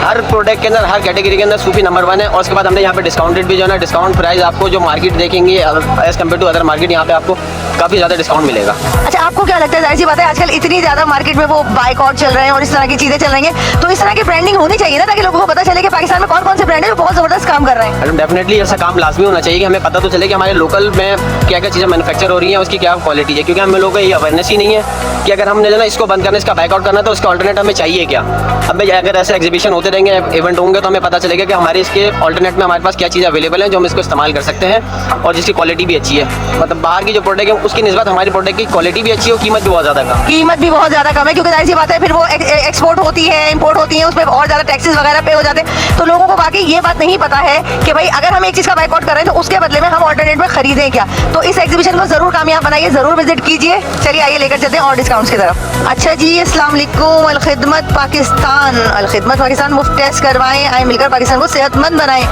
हर प्रोडक्ट के अंदर, हर कैटेगरी के अंदर सूफी नंबर 1 है। और उसके बाद हमने यहाँ पे डिस्काउंटेड भी जो है ना, डिस्काउंट प्राइस आपको जो मार्केट देखेंगे as compare to other market, यहाँ पे आपको काफ़ी ज़्यादा डिस्काउंट मिलेगा। अच्छा, आपको क्या लगता है, जाहिर सी बात है आजकल इतनी ज़्यादा मार्केट में वो बाइकआउट चल रहे हैं और इस तरह की चीज़ें चल रही हैं, तो इस तरह की ब्रांडिंग होनी चाहिए ना, ताकि लोगों को पता चले कि पाकिस्तान में कौन कौन से ब्रांड है जो बहुत ज़बरदस्त काम कर रहे हैं। डेफिनेटली ऐसा काम लाजमी होना चाहिए कि हमें पता तो चले कि हमारे लोकल में क्या क्या चीज़ें मैन्युफैक्चर हो रही हैं, उसकी क्या क्वालिटी है, क्योंकि हम लोगों को ये अवेयरनेस ही नहीं है कि अगर हमने जो ना इसको बंद करना, इसका बाइकआउट करना, तो उसका ऑल्टरनेट हमें चाहिए क्या। अब अगर ऐसे एग्जीबिशन होते रहेंगे, इवेंट होंगे, तो हमें पता चलेगा कि हमारे इसके ऑल्टरनेट में हमारे पास क्या चीज़ अवेलेबल है जो हम इसको इस्तेमाल कर सकते हैं और जिसकी क्वालिटी भी अच्छी है। मतलब बाहर की जो प्रोडक्ट है उसकी निस्बत हमारी प्रोडक्ट की क्वालिटी भी अच्छी है और कीमत भी बहुत ज़्यादा कम। कीमत भी बहुत ज़्यादा कम है, क्योंकि जाहिर सी बात है फिर वो एक्सपोर्ट होती है, इंपोर्ट होती है, उसमें और ज़्यादा टैक्सेस वगैरह पे हो जाते हैं। तो लोगों को वाकई ये बात नहीं पता है कि भाई अगर हम एक चीज़ का बाइकआउट कर रहे हैं तो उसके बदले में हम ऑल्टरनेट में खरीदें क्या। तो इस एग्जीबिशन को ज़रूर कामयाब बनाइए, ज़रूर विजिट कीजिए। चलिए आइए लेकर चलते हैं और डिस्काउंट्स की तरफ। अच्छा जी, अस्सलाम वालेकुम। अलखिदमत पाकिस्तान मुफ्त टेस्ट करवाएं, आए मिलकर पाकिस्तान को सेहतमंद बनाएं।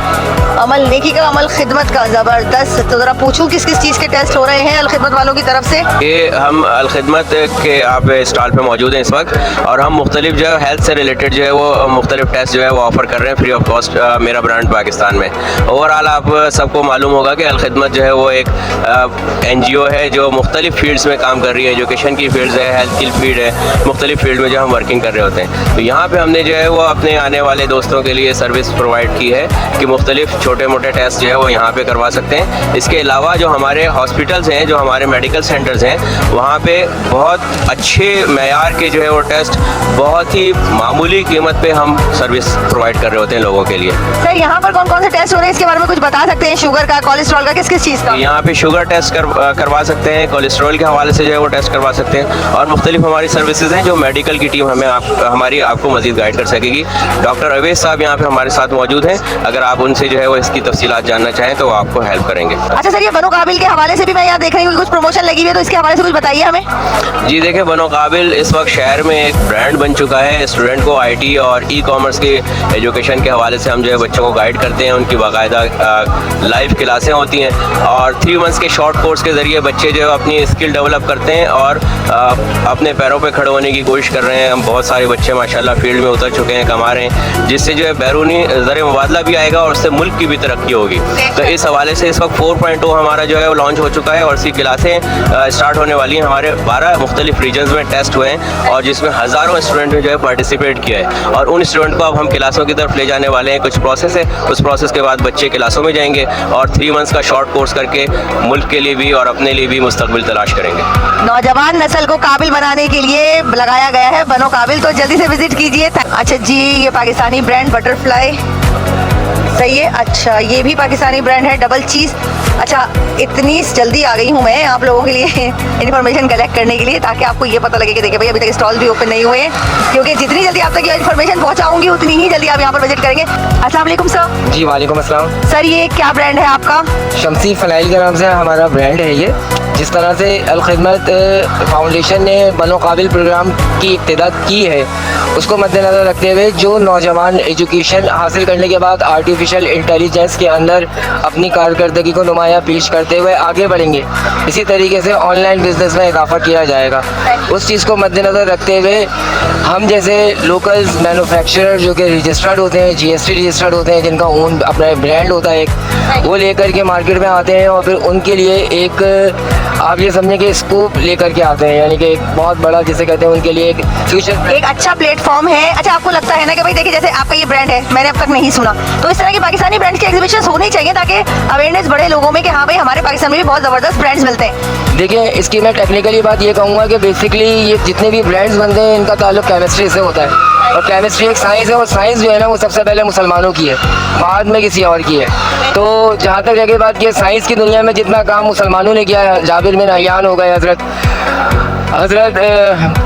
अमल नेकी का, अमल खिदमत का, ज़बरदस्त। तो ज़रा पूछूं किस किस चीज़ के टेस्ट हो रहे हैं अलखिदमत वालों की तरफ से? ये हम अलखिदमत के आप स्टॉल पे मौजूद हैं इस वक्त, और हम मुख्तलिफ जो है हेल्थ से रिलेटेड जो है वो मुख्तलिफ टेस्ट जो है वो ऑफ़र कर रहे हैं फ्री ऑफ कॉस्ट मेरा ब्रांड पाकिस्तान में। ओवरऑल आप सबको मालूम होगा कि अलखिदमत जो है वो एक NGO है जो मुख्तलिफ फील्ड्स में काम कर रही है। एजुकेशन की फील्ड है, हेल्थ की फील्ड है, मुख्तलिफ फील्ड में जो हम वर्किंग कर रहे होते हैं। तो यहाँ पे हमने जो है वो अपने आने वाले दोस्तों के लिए सर्विस प्रोवाइड की है कि मुख्तलिफ छोटे मोटे टेस्ट जो है वो यहाँ पे करवा सकते हैं। इसके अलावा जो हमारे हॉस्पिटल्स हैं, जो हमारे मेडिकल सेंटर्स हैं, वहाँ पे बहुत अच्छे मेयार के जो है वो टेस्ट बहुत ही मामूली कीमत पे हम सर्विस प्रोवाइड कर रहे होते हैं लोगों के लिए। सर, यहाँ पर कौन कौन से टेस्ट हो रहे हैं इसके बारे में कुछ बता सकते हैं? शुगर का, कोलेस्ट्रॉल का, किस किस चीज़ का? यहाँ पे शुगर टेस्ट करवा सकते हैं, कोलेस्ट्रॉल के हवाले से जो है वो टेस्ट करवा सकते हैं, और मुख्तलिफ हमारी सर्विसेज हैं जो मेडिकल की टीम हमें आपको मज़ीद गाइड कर सकेगी। डॉक्टर अवैस साहब यहाँ पे हमारे साथ मौजूद हैं, अगर आप उनसे जो है वो इसकी तफसीलात जानना चाहें तो वो आपको हेल्प करेंगे। अच्छा सर, ये बनो काबिल के हवाले से भी मैं यहाँ देख रही हूँ कुछ प्रमोशन लगी हुई है, तो इसके हवाले से कुछ बताइए हमें। जी देखिए, बनो काबिल इस वक्त शहर में एक ब्रांड बन चुका है। स्टूडेंट को IT और ई-कॉमर्स के एजुकेशन के हवाले से हम जो है बच्चों को गाइड करते हैं। उनकी बाकायदा लाइव क्लासें होती हैं और 3 मंथ्स के शॉर्ट कोर्स के ज़रिए बच्चे जो है अपनी स्किल डेवलप करते हैं और अपने पैरों पे खड़े होने की कोशिश कर रहे हैं। हम बहुत सारे बच्चे माशाल्लाह फील्ड में उतर चुके हैं, कमा रहे हैं, जिससे जो है बैरूनी ज़र मुबादला भी आएगा और उससे मुल्क की भी तरक्की होगी। तो इस हवाले से इस वक्त 4.0 हमारा जो है वो लॉन्च हो चुका है और इसकी क्लासें स्टार्ट होने वाली हैं। हमारे 12 मुख्तलिफ रीजन्स में टेस्ट हुए हैं और जिसमें हज़ारों स्टूडेंट ने जो है पार्टिसिपेट किया है और उन स्टूडेंट को अब हम क्लासों की तरफ ले जाने वाले हैं। कुछ प्रोसेस है, उस प्रोसेस के बाद बच्चे क्लासों में जाएंगे और 3 मंथ्स का शॉर्ट कोर्स करके मुल्क के लिए भी और अपने लिए भी मुस्तकबिल तलाश करेंगे। नौजवान नस्ल को काबिल बनाने के लिए लगाया गया है बनो काबिल, तो जल्दी से विजिट कीजिए। अच्छा जी, ये पाकिस्तानी ब्रांड बटरफ्लाई सही है। अच्छा, ये भी पाकिस्तानी ब्रांड है डबल चीज़। अच्छा, इतनी जल्दी आ गई हूँ मैं आप लोगों के लिए इन्फॉर्मेशन कलेक्ट करने के लिए, ताकि आपको ये पता लगे कि देखिए भाई अभी तक स्टॉल भी ओपन नहीं हुए हैं, क्योंकि जितनी जल्दी आप तक ये इन्फॉर्मेशन पहुँचाऊंगी उतनी ही जल्दी आप यहाँ पर विजिट करेंगे। अस्सलाम वालेकुम सर। जी वालेकुम अस्सलाम सर, ये क्या ब्रांड है आपका? शमसी फनाइल के नाम से हमारा ब्रांड है ये। जिस तरह से अल खिदमत फाउंडेशन ने बनो काबिल प्रोग्राम की इब्तिदा की है, उसको मद्देनज़र रखते हुए जो नौजवान एजुकेशन हासिल करने के बाद आर्टिफिशियल इंटेलिजेंस के अंदर अपनी कारकर्दगी को नुमाया पेश करते हुए आगे बढ़ेंगे, इसी तरीके से ऑनलाइन बिजनेस में इजाफा किया जाएगा। उस चीज़ को मद्देनज़र रखते हुए हम जैसे लोकल मैन्युफैक्चरर जो कि रजिस्टर्ड होते हैं, GST रजिस्टर्ड होते हैं, जिनका ओन अपना ब्रांड होता है, वो लेकर के मार्केट में आते हैं और फिर उनके लिए एक आप ये समझें कि स्कूप लेकर के आते हैं, यानी कि एक बहुत बड़ा जिसे कहते हैं उनके लिए एक फ्यूचर, एक अच्छा प्लेटफॉर्म है। अच्छा, आपको लगता है ना कि भाई देखिए जैसे आपका ये ब्रांड है, मैंने अब तक नहीं सुना, तो इस तरह की पाकिस्तानी ब्रांड्स की एग्जीबिशन होनी चाहिए ताकि अवेयरनेस बढ़े लोगों में कि हाँ भाई हमारे पाकिस्तान में भी बहुत ज़बरदस्त ब्रांड्स मिलते हैं। देखिए, इसकी मैं टेक्निकली बात ये कहूँगा कि बेसिकली ये जितने भी ब्रांड्स बनते हैं इनका ताल्लुक केमिस्ट्री से होता है और केमिस्ट्री एक साइंस है और साइंस जो है ना वो सबसे पहले मुसलमानों की है, बाद में किसी और की है। तो जहाँ तक रह गई बात कि साइंस की दुनिया में जितना काम मुसलमानों ने किया है, जाबिर बिन हयान हो गए, हज़रत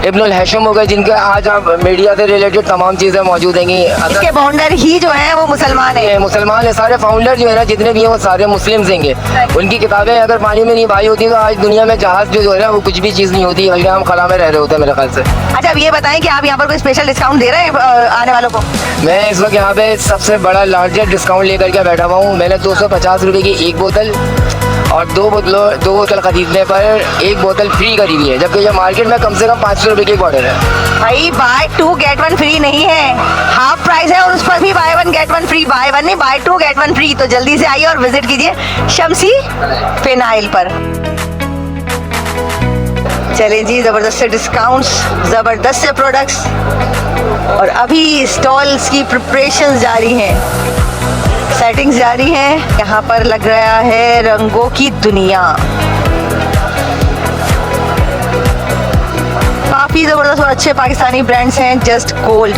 इब्नुल हैशम हो गए, जिनके आज आप मीडिया से रिलेटेड तमाम चीज़ें मौजूद हैं। इसके फाउंडर ही जो हैं वो मुसलमान हैं, मुसलमान है। सारे फाउंडर जो है ना जितने भी हैं वो सारे मुस्लिम्स हैं। उनकी किताबें अगर पानी में नहीं भाई होती तो आज दुनिया में जहाज़ जो है ना वो कुछ भी चीज़ नहीं होती, बल्कि हम खला में रह रहे होते हैं मेरे ख्याल से। अच्छा, अब ये बताएं कि आप यहाँ पर कोई स्पेशल डिस्काउंट दे रहे हैं आने वालों को? मैं इस वक्त यहाँ पे सबसे बड़ा लार्जेस्ट डिस्काउंट लेकर के बैठा हुआ हूँ। मैंने 250 रुपये की एक बोतल और दो बोतल खरीदने पर एक बोतल फ्री खरीदी है, जबकि ये मार्केट में कम से कम 500 रुपये की बॉटल है। भाई बाय 2 गेट 1 फ्री नहीं है, हाफ प्राइस है और उस पर भी बाय 1 गेट 1 फ्री, बाय 1 नहीं बाय 2 गेट 1 फ्री। तो जल्दी से आइए और विजिट कीजिए शमसी फिनाइल पर। चलें जी, ज़बरदस्त से डिस्काउंट्स, ज़बरदस्त से प्रोडक्ट्स और अभी स्टॉल्स की प्रिपरेशंस जारी हैं, सेटिंग्स जारी हैं। यहाँ पर लग रहा है रंगों की दुनिया, काफ़ी ज़बरदस्त और अच्छे पाकिस्तानी ब्रांड्स हैं। जस्ट गोल्ड,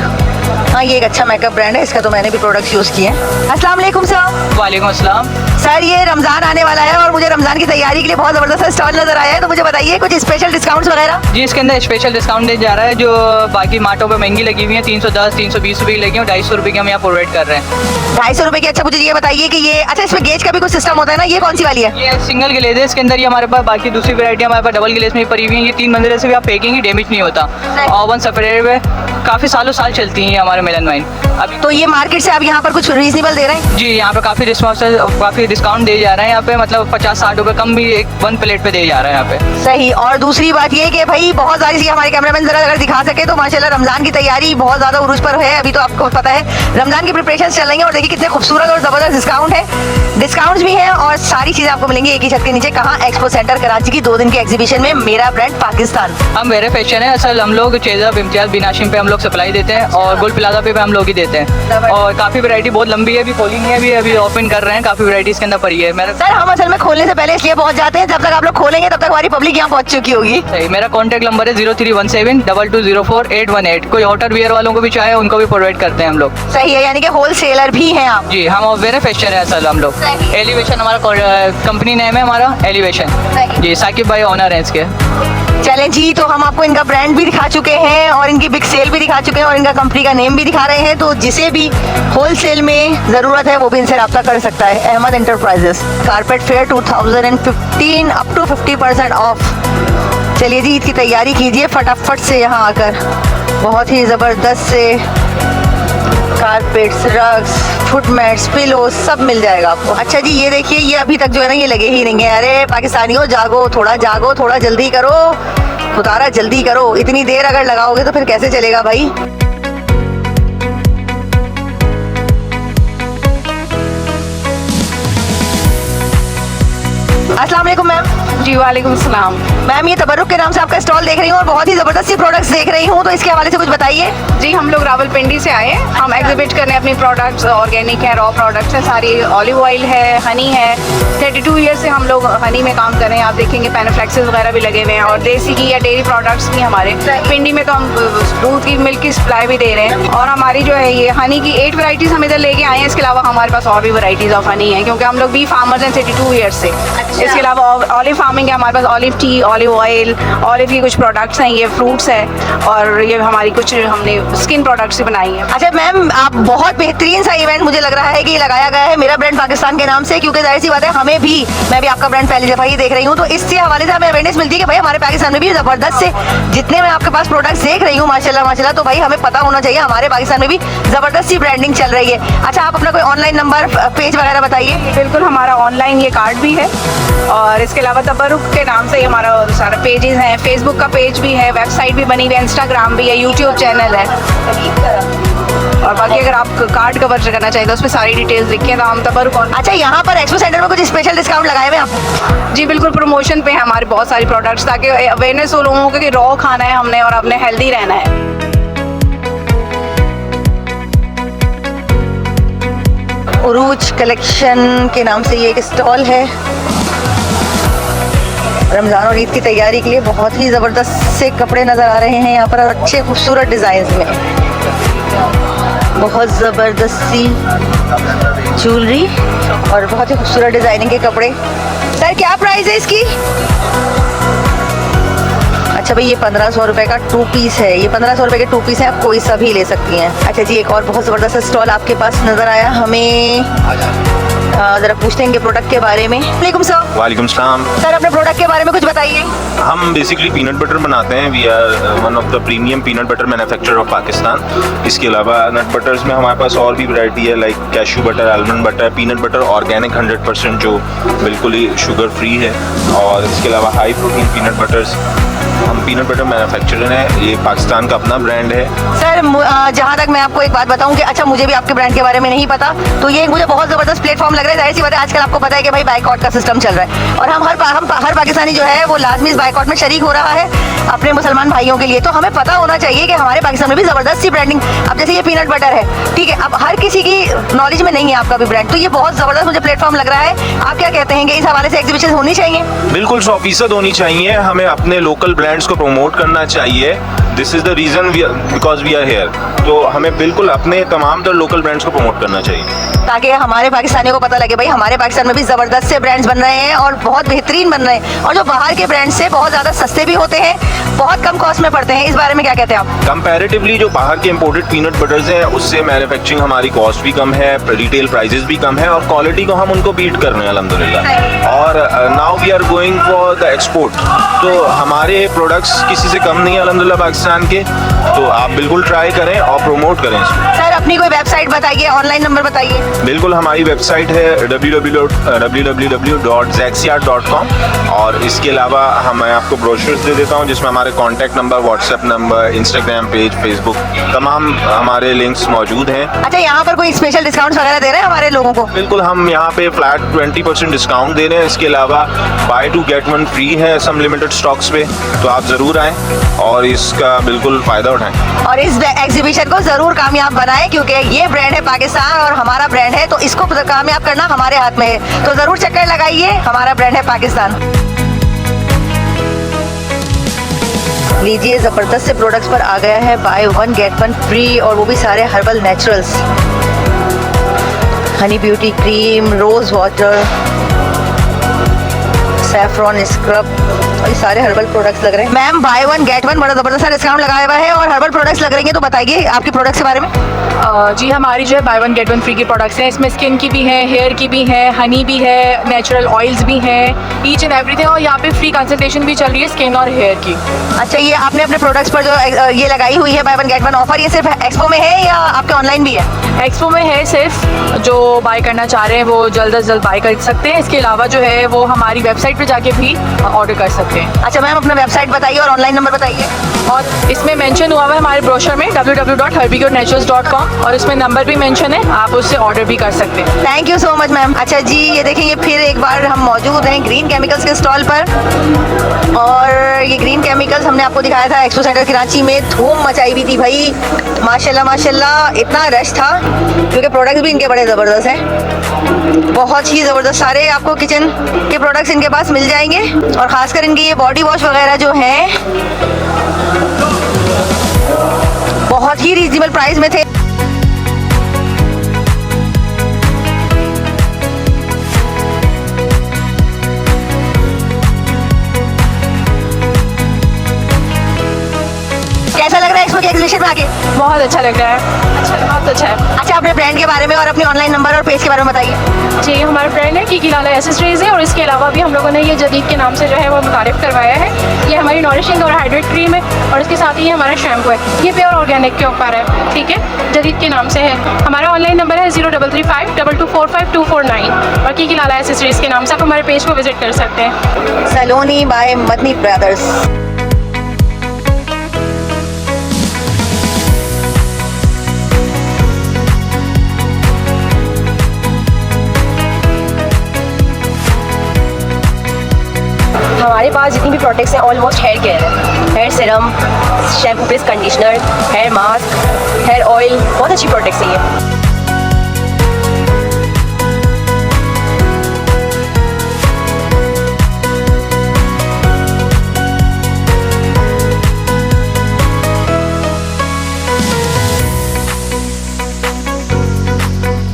हाँ ये एक अच्छा मेकअप ब्रांड है, इसका तो मैंने भी प्रोडक्ट्स यूज़ किए हैं। अस्सलाम वालेकुम सर। वालेकुम अस्सलाम। सर, ये रमज़ान आने वाला है और मुझे रमज़ान की तैयारी के लिए बहुत ज़बरदस्त स्टॉल नज़र आया है, तो मुझे बताइए कुछ स्पेशल डिस्काउंट्स वगैरह। जी, इसके अंदर स्पेशल डिस्काउंट दिया जा रहा है, जो बाकी मार्टों पे महंगी लगी हुई है 310 320 रुपये की लगी है, 250 रुपये की हम यहाँ प्रोवाइड कर रहे हैं। 250 रुपये की। अच्छा, मुझे ये बताइए कि ये अच्छा इसमें गेज का भी कुछ सिस्टम होता है ना, ये कौन सी वाली है? ये सिंगल ग्लेज है, इसके अंदर ये हमारे पास बाकी दूसरी वैरायटी हमारे पास डबल ग्लेज में पड़ी हुई है। ये 3 मंजिले से भी आप फेंकेंगे ही डैमेज नहीं होता, ओवन सेपरेट है, काफ़ी सालों साल चलती हैं हमारे मिलन वाइन। अभी तो ये मार्केट से आप यहाँ पर कुछ रीजनेबल दे रहे हैं? जी, यहाँ पे काफ़ी रिस्पॉन्स, काफ़ी डिस्काउंट दिए जा रहे हैं यहाँ पे, मतलब 50-60 रुपये कम भी एक 1 प्लेट पे दिए जा रहे हैं यहाँ पे। सही। और दूसरी बात ये कि भाई बहुत सारी चीज़ें हमारे कैमरामैन जरा अगर दिखा सके तो माशाल्लाह रमज़ान की तैयारी बहुत ज़्यादा उरूज पर है। अभी तो आपको पता है रमज़ान की प्रिपरेशन चल रही है और देखिए कितने खूबसूरत और ज़बरदस्त डिस्काउंट है, डिस्काउंट्स भी हैं और सारी चीज़ें आपको मिलेंगी एक ही छत के नीचे। कहाँ? एक्सपो सेंटर कराची की 2 दिन की एग्जीबिशन में मेरा ब्रांड पाकिस्तान। हम वेरे फैशन है, असल हम लोग चेज़ब इम्तियाज़ बिनाशिम पे हम लोग सप्लाई देते हैं और गुल प्लाजा पे हम लोग ही देते हैं। और काफ़ी वैरायटी बहुत लंबी है, अभी खोली नहीं है, अभी ओपन कर रहे हैं, काफ़ी वैरायटी इसके अंदर पड़ी है। मेरा सर, हम असल में खोलने से पहले इसलिए पहुंच जाते हैं, जब तक आप लोग खोलेंगे तब तक हमारी पब्लिक यहाँ पहुंच चुकी होगी। सही। मेरा कॉन्टैक्ट नंबर है 03172204 कोई आउटर वियर वालों को भी चाहे उनको भी प्रोवाइड करते हैं हम लोग। सही है, यानी कि होलसेलर भी हैं आप? जी, हम वेरे फैशन है असल हम लोग। एलिवेशन हमारा कंपनी नेम है, हमारा एलिवेशन। जी, साकिब भाई ऑनर है इसके। चलें जी, तो हम आपको इनका ब्रांड भी दिखा चुके हैं और इनकी बिग सेल भी दिखा चुके हैं और इनका कंपनी का नेम भी दिखा रहे हैं, तो जिसे भी होलसेल में ज़रूरत है वो भी इनसे रब्ता कर सकता है। Ahmed enterprises carpet fair 2015 up to 50% off. चलिए जी, ईद की तैयारी कीजिए फटाफट से यहाँ आकर, बहुत ही ज़बरदस्त से carpets, rugs, foot mats, pillow सब मिल जाएगा आपको। अच्छा जी, ये देखिए, ये अभी तक जो है ना ये लगे ही नहीं है। अरे पाकिस्तानियों, जागो, थोड़ा जल्दी करो, उतारा जल्दी करो। इतनी देर अगर लगाओगे तो फिर कैसे चलेगा भाई। अस्सलाम वालेकुम मैम। जी वालेकुम सलाम। मैम, ये तबरुक के नाम से आपका स्टॉल देख रही हूँ और बहुत ही ज़बरदस्त प्रोडक्ट्स देख रही हूँ, तो इसके हवाले से कुछ बताइए। जी, हम लोग रावलपिंडी से आए हैं। हम एग्जिबिट करने अपनी प्रोडक्ट्स, ऑर्गेनिक है, रॉ प्रोडक्ट्स है सारी, ऑलिव ऑयल है, हनी है। 32 ईयर से हम लोग हनी में काम कर रहे हैं। आप देखेंगे पैनाफ्लेक्सेस वगैरह भी लगे हुए हैं, और देसी की या डेयरी प्रोडक्ट्स भी हमारे पिंडी में। तो हम दूध की, मिल्क की सप्लाई भी दे रहे हैं। और हमारी जो है ये हनी की 8 वैरायटीज़ हम इधर लेके आए हैं। इसके अलावा हमारे पास और भी वैरायटीज़ ऑफ हनी है, क्योंकि हम लोग भी फार्मर्स हैं 32 ईयर से। इसके अलावा ऑलिव फार्मिंग है हमारे पास, olive tea, olive oil, olive की कुछ प्रोडक्ट्स हैं, ये फ्रूट्स है, और ये हमारी कुछ हमने स्किन प्रोडक्ट्स भी बनाई है। अच्छा मैम, आप बहुत बेहतरीन सा इवेंट मुझे लग रहा है कि लगाया गया है मेरा ब्रांड पाकिस्तान के नाम से, क्योंकि जाहिर सी बात है हमें भी, मैं भी आपका ब्रांड पहली दफा ही देख रही हूँ, तो इससे हवाले से हमें अवेयरनेस मिलती है कि भाई हमारे पाकिस्तान में भी जबरदस्त से जितने मैं आपके पास प्रोडक्ट्स देख रही हूँ माशाल्लाह, तो भाई हमें पता होना चाहिए हमारे पाकिस्तान में भी जबरदस्त सी ब्रांडिंग चल रही है। अच्छा, आप अपना कोई ऑनलाइन नंबर, पेज वगैरह बताइए। बिल्कुल, हमारा ऑनलाइन ये कार्ड भी है, और इसके अलावा तबरुक के नाम से हमारा सारा पेजेस हैं। फेसबुक का पेज भी है, वेबसाइट भी बनी हुई है, इंस्टाग्राम भी है, यूट्यूब चैनल है। और बाकी अगर आप कार्ड कवर करना चाहिए तो उस पर सारी डिटेल्स लिखे, तो हम तबरुक। अच्छा, यहाँ पर एक्सपो सेंटर में कुछ स्पेशल डिस्काउंट लगाए हुए आप? जी बिल्कुल, प्रमोशन पे है हमारे बहुत सारी प्रोडक्ट्स, ताकि अवेयरनेस हो लोगों को कि रॉ खाना है हमने और अपने हेल्दी रहना है। उरूज कलेक्शन के नाम से ये एक स्टॉल है। रमज़ान और ईद की तैयारी के लिए बहुत ही ज़बरदस्त से कपड़े नज़र आ रहे हैं यहाँ पर, अच्छे खूबसूरत डिज़ाइंस में, बहुत ज़बरदस्त सी ज्वेलरी और बहुत ही खूबसूरत डिज़ाइनिंग के कपड़े। सर, क्या प्राइस है इसकी? अच्छा भाई, ये 1500 रुपये का 2 पीस है। ये 1500 रुपये के 2 पीस हैं, आप कोई सा भी ले सकती हैं। अच्छा जी, एक और बहुत ज़बरदस्त स्टॉल आपके पास नज़र आया हमें, ज़रा पूछते हैं इनके प्रोडक्ट के बारे में। वालेकुम सर। वालेकुम सलाम। सर, अपने प्रोडक्ट के बारे में कुछ बताइए। हम बेसिकली पीनट बटर बनाते हैं। We are one of the premium peanut butter manufacturer of Pakistan. इसके अलावा नट बटर्स में हमारे पास और भी वैरायटी है, like cashew butter, almond butter, peanut butter organic 100% जो बिल्कुल ही शुगर फ्री है, और इसके अलावा हाई प्रोटीन पीनट बटर्स। हम पीनट बटर मैन्युफैक्चरर हैं, ये पाकिस्तान का अपना ब्रांड है। सर, जहाँ तक मैं आपको एक बात बताऊँ कि अच्छा, मुझे भी आपके ब्रांड के बारे में नहीं पता, तो ये मुझे बहुत ज़बरदस्त प्लेटफॉर्म लग रहा है। जाहिर सी बात है, आजकल आपको पता है कि भाई बाइकआउट का सिस्टम चल रहा है, और हम हर पाकिस्तानी जो है वो लाजमी इस बाइकआउट में शरीक हो रहा है अपने मुसलमान भाइयों के लिए। तो हमें पता होना चाहिए कि हमारे पाकिस्तान में भी ज़बरदस्त सी ब्रांडिंग, अब जैसे ये पीनट बटर है, ठीक है, अब हर किसी की नॉलेज में नहीं है आपका भी ब्रांड, तो ये बहुत ज़बरदस्त मुझे प्लेटफॉर्म लग रहा है। आप क्या कहते हैं कि इस हवाले से एग्जीबिशन होनी चाहिए? बिल्कुल 100% होनी चाहिए। हमें अपने लोकल ब्रांड्स को प्रमोट करना चाहिए। This is the reason because we are here. तो हमें बिल्कुल अपने तमाम तर लोकल ब्रांड्स को प्रमोट करना चाहिए, ताकि हमारे पाकिस्तानियों को पता लगे भाई हमारे पाकिस्तान में भी ज़बरदस्त से ब्रांड्स बन रहे हैं और बहुत बेहतरीन बन रहे हैं, और जो बाहर के ब्रांड्स से बहुत ज़्यादा सस्ते भी होते हैं, बहुत कम कॉस्ट में पड़ते हैं। इस बारे में क्या कहते हैं आप? कंपैरेटिवली जो बाहर के इंपोर्टेड पीनट बटर्स हैं उससे मैन्युफैक्चरिंग हमारी कॉस्ट भी कम है, रिटेल प्राइसेस भी कम है, और क्वालिटी को हम उनको बीट कर रहे हैं अल्हम्दुलिल्लाह। और now we are going for the export, तो हमारे प्रोडक्ट्स किसी से कम नहीं है अल्हम्दुलिल्लाह पाकिस्तान के। तो आप बिल्कुल ट्राई करें और प्रमोट करें इसको। सर, अपनी कोई वेबसाइट बताइए, ऑनलाइन नंबर बताइए। बिल्कुल, हमारी वेबसाइट है www.zaxiart.com, और इसके अलावा मैं आपको ब्रोशर्स दे देता हूँ जिसमें हमारे contact number, WhatsApp number, Instagram page, Facebook, तमाम हमारे लिंक्स मौजूद हैं। अच्छा, यहाँ पर कोई स्पेशल डिस्काउंट वगैरह दे रहे हैं हमारे लोगों को? बिल्कुल, हम यहाँ पे फ्लैट 20% डिस्काउंट दे रहे हैं। इसके अलावा बाय 2 गेट 1 फ्री है सम लिमिटेड स्टॉक्स पे, तो आप ज़रूर आएँ और इसका बिल्कुल फ़ायदा उठाएँ और इस एग्जीबिशन को ज़रूर कामयाब बनाएं, क्योंकि ये ब्रांड है पाकिस्तान और हमारा ब्रांड है, तो इसको कामयाब करना हमारे हाथ में है। तो ज़रूर चक्कर लगाइए, हमारा ब्रांड है पाकिस्तान। लीजिए, ज़बरदस्त से प्रोडक्ट्स पर आ गया है बाय 1 गेट 1 फ्री, और वो भी सारे herbal naturals, honey beauty cream, rose water, saffron scrub, ये सारे हर्बल प्रोडक्ट्स लग रहे हैं। Ma'am buy one get one बड़ा जबरदस्त डिस्काउंट लगाया हुआ है और हर्बल प्रोडक्ट्स लग रही हैं, तो बताइए आपके प्रोडक्ट्स के बारे में। जी हमारी जो है bye one get one free की प्रोडक्ट्स हैं। इसमें स्किन की भी है, हेयर की भी है, हनी भी है, नेचुरल ऑयल्स भी हैं, ईच एंड एवरीथिंग। और यहाँ पे फ्री कंसल्टेशन भी चल रही है स्किन और हेयर की। अच्छा, ये आपने अपने प्रोडक्ट्स पर जो ये लगाई हुई है bye one get one offer, ये सिर्फ एक्सपो में है या आपके ऑनलाइन भी है? एक्सपो में है सिर्फ, जो बाय करना चाह रहे हैं वो जल्द से जल्द बाय कर सकते हैं। इसके अलावा जो है वो हमारी वेबसाइट पे जाके भी ऑर्डर कर सकते हैं। अच्छा मैम, अपना वेबसाइट बताइए और ऑनलाइन नंबर बताइए। और इसमें मेंशन हुआ हुआ है हमारे ब्रोशर में www.herbicurnaturals.com, और इसमें नंबर भी मेंशन है, आप उससे ऑर्डर भी कर सकते हैं। Thank you so much ma'am. अच्छा जी, ये देखेंगे फिर एक बार हम मौजूद हैं ग्रीन केमिकल्स के स्टॉल पर, और ये ग्रीन केमिकल्स हमने आपको दिखाया था एक्सपो सेंटर कराची में। धूम मचाई हुई थी भाई, माशाल्लाह माशाल्लाह, इतना रश था क्योंकि प्रोडक्ट्स भी इनके बड़े ज़बरदस्त हैं, बहुत ही ज़बरदस्त। सारे आपको किचन के प्रोडक्ट्स इनके पास मिल जाएंगे, और ख़ासकर इनकी ये बॉडी वॉश वगैरह जो हैं बहुत ही रीजनेबल प्राइस में थे। कैसा लग रहा है एक्सपो के एग्जीबिशन में आके? बहुत अच्छा लग रहा है, अच्छा बहुत अच्छा है। अच्छा, अपने ब्रांड के बारे में और अपने ऑनलाइन नंबर और पेज के बारे में बताइए। जी, हमारा ब्रांड है कीकी लाला एसेसरीज है, और इसके अलावा भी हम लोगों ने ये जदीद के नाम से जो है वो मुतारिफ करवाया है। ये हमारी नॉरिशिंग और हाइड्रेट क्रीम है, और इसके साथ ही ये हमारा शैम्पू है, ये प्योर ऑर्गेनिक के ऊपर है, ठीक है, जदीद के नाम से है। हमारा ऑनलाइन नंबर है 03352245 और कीकी लाला एसेसरीज के नाम से आप हमारे पेज को विजिट कर सकते हैं। Saloni by Madani brothers. हमारे पास जितनी भी प्रोडक्ट्स हैं ऑलमोस्ट हेयर केयर है, hair serum, shampoo base conditioner, hair mask, hair oil, बहुत अच्छी प्रोडक्ट्स हैं ये।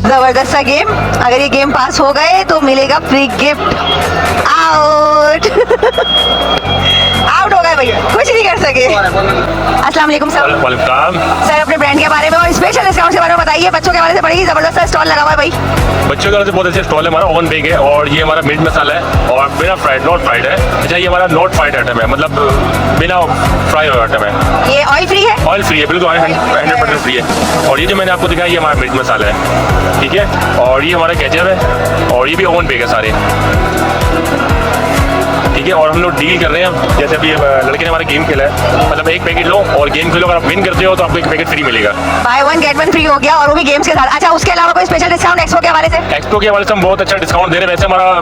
जबरदस्त सा गेम, अगर ये गेम पास हो गए तो मिलेगा फ्री गिफ्ट। आउट आउट हो गए भैया, कुछ नहीं कर सके। अस्सलाम वालेकुम सर। सर, अपने ब्रांड के बारे में और स्पेशल डिस्काउंट के बारे में बताइए। बच्चों के बारे से बड़ी जबरदस्त सा स्टॉल लगा हुआ है भाई। बच्चों के बारे से बहुत अच्छा स्टॉल है हमारा, ओवन बेक है, और ये हमारा मिर्च मसाला है और बिना फ्राइड, नॉट फ्राइड है। अच्छा, ये हमारा नॉट फ्राइड आइटम है, मतलब बिना फ्राई हुआ आइटम है। ये ऑयल फ्री है? ऑयल फ्री है, बिल्कुल 100% फ्री है। और ये जो मैंने आपको दिखाया ये हमारा मिर्च मसाला है, ठीक है, और ये हमारा केचप है, और ये भी ओवन बेक है सारे, ठीक है। और हम लोग डील कर रहे हैं, जैसे अभी लड़के ने हमारा गेम खेला है, मतलब एक पैकेट लो और गेम खेलो, अगर आप विन करते हो तो आपको एक पैकेट फ्री मिलेगा। Bye one get one free हो गया, और वो भी गेम्स के साथ। अच्छा, उसके अलावा कोई स्पेशल डिस्काउंट एक्सपो के हवाले से? एक्सपो के हवाले से हम बहुत अच्छा डिस्काउंट दे रहे हैं। वैसे हमारा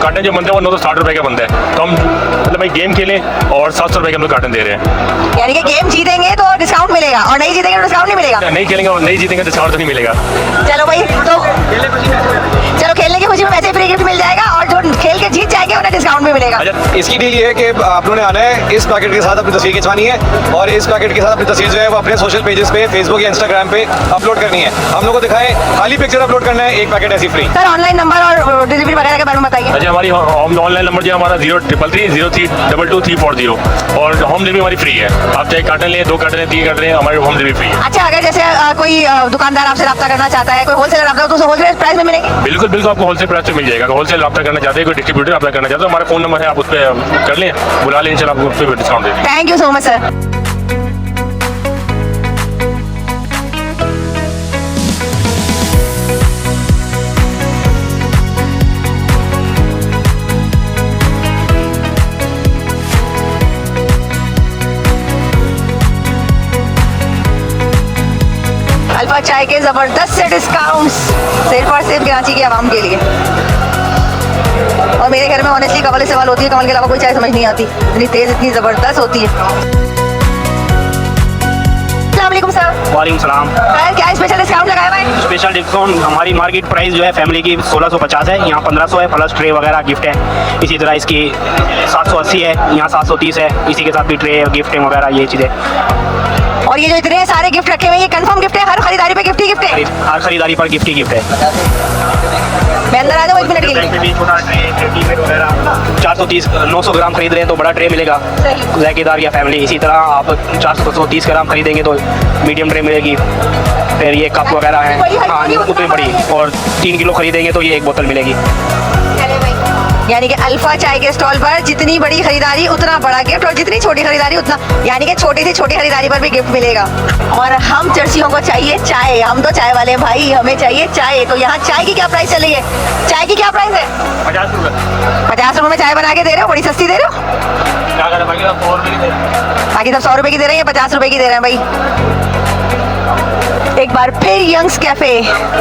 कार्टन जो बनता है वो 960 रुपये का बनता है, तो हम मतलब भाई गेम खेलें और 700 रुपये का हम लोग कार्टन दे रहे हैं। यानी कि गेम जीतेंगे तो डिस्काउंट मिलेगा, और नहीं जीतेंगे तो डिस्काउंट नहीं मिलेगा? नहीं खेलेंगे और नहीं जीतेंगे डिस्काउंट तो नहीं मिलेगा। चलो भाई, तो चलो खेलने की खुशी में वैसे फ्री गिफ्ट मिल जाएगा, और जो खेल के जीत जाएंगे उन्हें डिस्काउंट भी मिलेगा। इसकी डील ये है कि आप लोगों ने आना है, इस पैकेट के साथ अपनी तस्वीर खिंचवानी है, और इस पैकेट के साथ अपनी तस्वीर जो है वो अपने सोशल पेजेस पे, फेसबुक या इंस्टाग्राम पे अपलोड करनी है। हम लोग को दिखाएं, खाली पिक्चर अपलोड करना है, एक पैकेट ऐसी फ्री। सर, ऑनलाइन नंबर और डिलीवरी वगैरह के बारे में बताइए। अच्छा, हमारी ऑनलाइन नंबर जो है हमारा 033303222340, और होम डिलीवरी हमारी फ्री है। आप चाहे कार्टन लें, 2 कार्टन लें, 3 कार्टन लें, हमारी होम डिलीवरी फ्री है। अच्छा, अगर जैसे कोई दुकानदार आपसे रब्ता करना चाहता है, कोई होलसेलर रब्ता हो, तो उसे होलसेल प्राइस में मिलेगी? बिल्कुल बिल्कुल, आपको होलसेल प्राइस पे मिल जाएगा। होलसेल रब्ता करना चाहते हैं, कोई डिस्ट्रीब्यूटर रब्ता करना चाहते हैं, हमारा फोन नंबर है, आप उस पर कर लें, बुला लें, इंशाल्लाह आपको उस पर डिस्काउंट दे देंगे। Thank you so much sir. Alpha चाय के जबरदस्त से डिस्काउंट्स सिर्फ और सिर्फ कराची की आवाम के लिए। और मेरे घर में ऑनेस्टली कमल इस्तेमाल होती है, कमल के अलावा कोई चाय समझ नहीं आती, इतनी तेज इतनी ज़बरदस्त होती है। अस्सलाम वालेकुम सर। वालेकुम सलाम। सर, क्या स्पेशल डिस्काउंट लगाया हुआ है? स्पेशल डिस्काउंट हमारी मार्केट प्राइस जो है फैमिली की 1650 है, यहाँ 1500 है, प्लस ट्रे वगैरह गिफ्ट है। इसी तरह इसकी 780 है, यहाँ 730 है, इसी के साथ भी ट्रे गिफ्टिंग वगैरह ये चीज़ें। और ये जो इतने सारे गिफ्ट रखे हुए हैं, ये कंफर्म गिफ्ट है? हर खरीदारी पे गिफ्ट ही गिफ्ट है? हर खरीदारी पर गिफ्ट ही गिफ्ट है। मैं अंदर आ जाऊँ 1 मिनट के लिए? बैंक में भी छोटा ट्रे टीमेट वगैरह 430 900 ग्राम खरीद रहे हैं तो बड़ा ट्रे मिलेगा जायकेदार या फैमिली। इसी तरह आप 430 ग्राम खरीदेंगे तो मीडियम ट्रे मिलेगी। फिर ये कप वगैरह है, हाँ उतनी बड़ी, और 3 किलो खरीदेंगे तो ये 1 बोतल मिलेगी। यानी कि अल्फा चाय के स्टॉल पर जितनी बड़ी खरीदारी उतना बड़ा गिफ्ट, और जितनी छोटी खरीदारी उतना, यानी कि छोटी से छोटी खरीदारी पर भी गिफ्ट मिलेगा। और हम चर्चियों को चाहिए चाय, हम तो चाय वाले हैं भाई, हमें चाहिए चाय। तो यहाँ चाय की क्या प्राइस चल रही है? चाय की क्या प्राइस है? 50 रुपये। 50 रुपये में चाय बना के दे रहे हो? बड़ी सस्ती दे रहे हो। क्या करें, बाकी सब 100 रुपये की दे रहे हैं। बाकी सब 100 रुपये की दे रहे हैं, 50 रुपये की दे रहे हैं भाई। एक बार फिर यंग्स कैफे,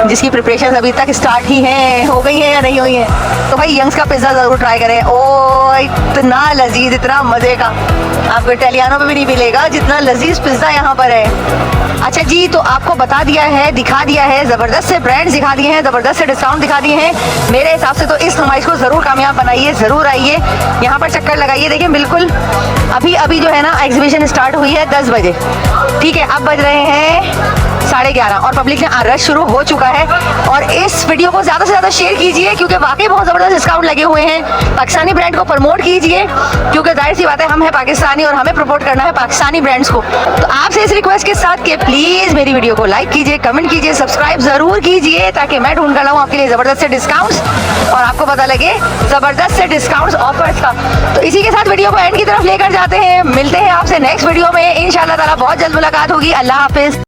जिसकी प्रिपरेशन अभी तक स्टार्ट ही हैं, हो गई है या नहीं हुई है, तो भाई यंग्स का पिज्ज़ा ज़रूर ट्राई करें। ओ इतना लजीज, इतना मज़े का आपको इटालियानो में भी नहीं मिलेगा जितना लजीज पिज्ज़ा यहाँ पर है। अच्छा जी, तो आपको बता दिया है, दिखा दिया है, ज़बरदस्त से ब्रांड्स दिखा दिए हैं, ज़बरदस्त से डिस्काउंट दिखा दिए हैं। मेरे हिसाब से तो इस नुमाइश को ज़रूर कामयाब बनाइए, ज़रूर आइए, यहाँ पर चक्कर लगाइए। देखिए बिल्कुल अभी जो है ना एग्जीबिशन स्टार्ट हुई है 10 बजे, ठीक है, अब बज रहे हैं 11:30 और पब्लिक ने रश शुरू हो चुका है। और इस वीडियो को ज़्यादा से ज़्यादा शेयर कीजिए क्योंकि वाकई बहुत ज़बरदस्त डिस्काउंट लगे हुए हैं। पाकिस्तानी ब्रांड को प्रमोट कीजिए क्योंकि जाहिर सी बात है हम हैं पाकिस्तानी और हमें प्रमोट करना है पाकिस्तानी ब्रांड्स को। तो आपसे इस रिक्वेस्ट के साथ कि प्लीज़ मेरी वीडियो को लाइक कीजिए, कमेंट कीजिए, सब्सक्राइब ज़रूर कीजिए ताकि मैं ढूंढ कर लाऊँ आपके लिए ज़बरदस्त से डिस्काउंट्स और आपको पता लगे ज़बरदस्त से डिस्काउंट्स ऑफर्स का। तो इसी के साथ वीडियो को एंड की तरफ लेकर जाते हैं। मिलते हैं आपसे नेक्स्ट वीडियो में इंशाल्लाह ताला, बहुत जल्द मुलाकात होगी। अल्लाह हाफिज़।